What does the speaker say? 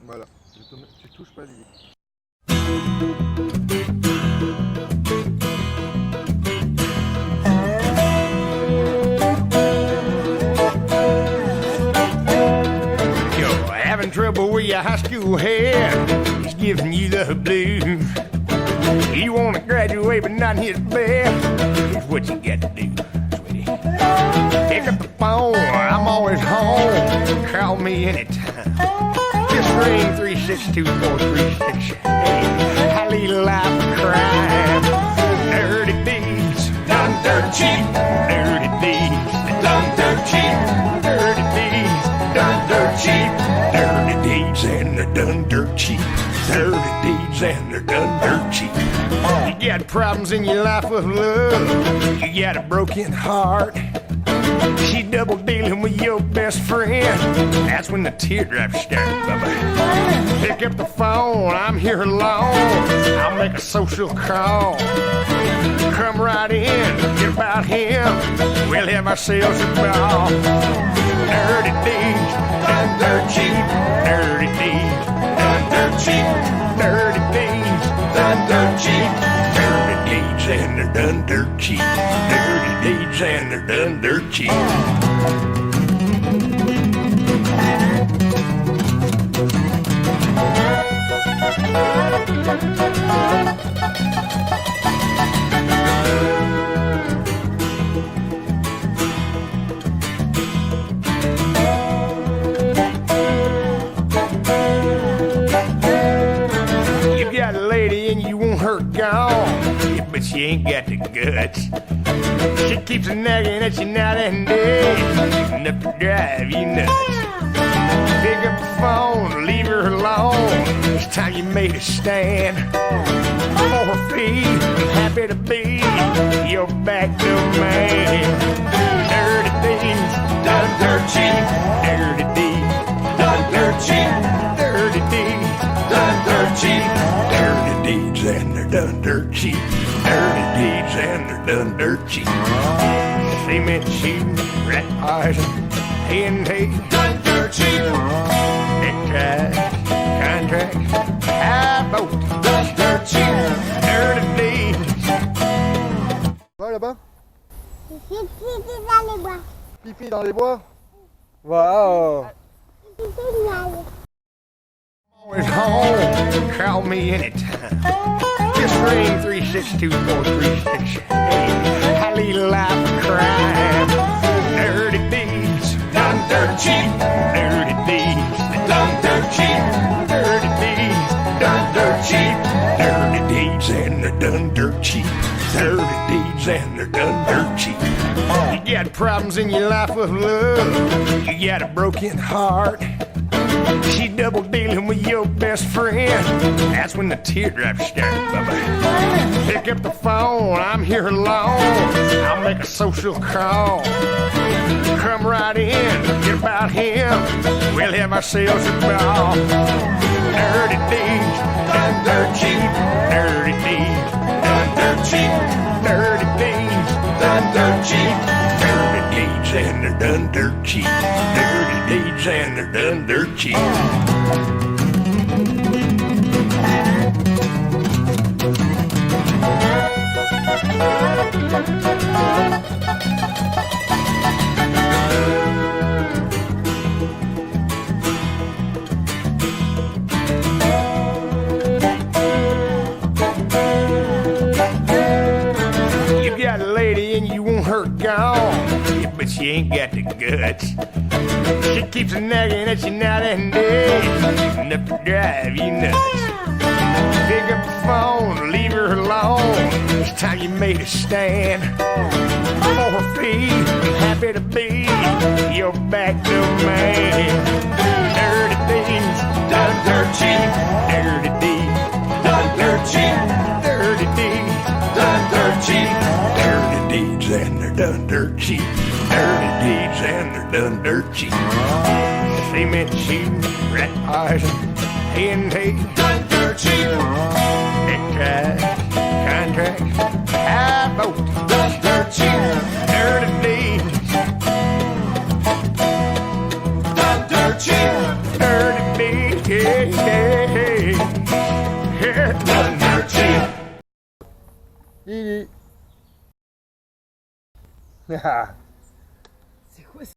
Voilà, tu touches pas lui. You're having trouble with your high school head. It's giving you the blues. You want to graduate but not hit bed. Here's what you got to do, sweetie. Pick up the phone, I'm always home. Call me anytime. Just ring 362-436. I lead a life of crime. Dirty deeds, done dirt cheap. Dirty deeds, done dirt cheap. Dirty deeds, done dirt cheap. Dirty deeds and they're done dirt cheap. Dirty deeds and they're done dirt cheap. You got problems in your life of love. You got a broken heart. She double dealing with your best friend. That's when the teardrops start, bubba. Pick up the phone, I'm here alone. I'll make a social call. Come right in, get about him. We'll have ourselves a ball. Dirty deeds, done dirt cheap. Dirty deeds, done dirt cheap. Dirty deeds, done dirt cheap. Dirty deeds and they're done dirt cheap. Dirty deeds and they're done dirt cheap. You got a lady and you want her gone, yeah, but she ain't got the guts. She keeps nagging at you night and day, enough to drive you nuts. Pick up the phone, leave her alone. It's time you made a stand. For her feet, I'm happy to be your back domain. Dirty deeds, done dirt cheap. Dirty deeds, done dirt cheap. Dirty deeds, done dirt cheap. Dirty deeds and they're done dirt cheap. Dirty deeds and they're done dirt cheap. Cement shoes, rat poison, hay, done dirt cheap. Neckties, contracts, high boat, done dirt cheap. Dirty deeds. Va là-bas? Pipi dans les bois. Pipi dans les bois? Waouh! Pipi dans les bois. Always home, call me anytime. Just ring 362-436. I lead a life of crime. Dirty deeds, done dirt cheap. Dirty deeds, done dirt cheap. Dirty deeds, done dirt cheap. Dirty deeds and they're done dirt cheap. Dirty deeds and they're done dirt cheap. You got problems in your life of love. You got a broken heart. She double dealing with your best friend. That's when the teardrops start, bubba. Pick up the phone, I'm here alone. I'll make a social call. Come right in, get about him. We'll have ourselves a ball. Dirty deeds, done dirt cheap. Dirty deeds, done dirt cheap. Dirty deeds, done dirt cheap. Dirty deeds and they're done dirt cheap. Dirty deeds and they're done dirt cheap. You got a lady and you want her gone, yeah, but she ain't got the guts. She keeps nagging at you night and day, enough to drive you nuts. Pick up the phone, leave her alone. It's time you made a stand. For her feet, I'm happy to be your back domain. Dirty deeds, done dirt cheap. Dirty deeds, done dirt cheap. Dirty deeds, done dirt cheap. Dirty deeds and they're done dirt cheap. Dirty deeds and they're done dirt cheap. Cement shoes, rat poison, hay, done dirt cheap. Neckties, contracts, high boat, done dirt cheap. Dirty deeds, done dirt cheap. Dirty deeds, Hey, hey, hey. It doesn't hurt you. Lily. Haha.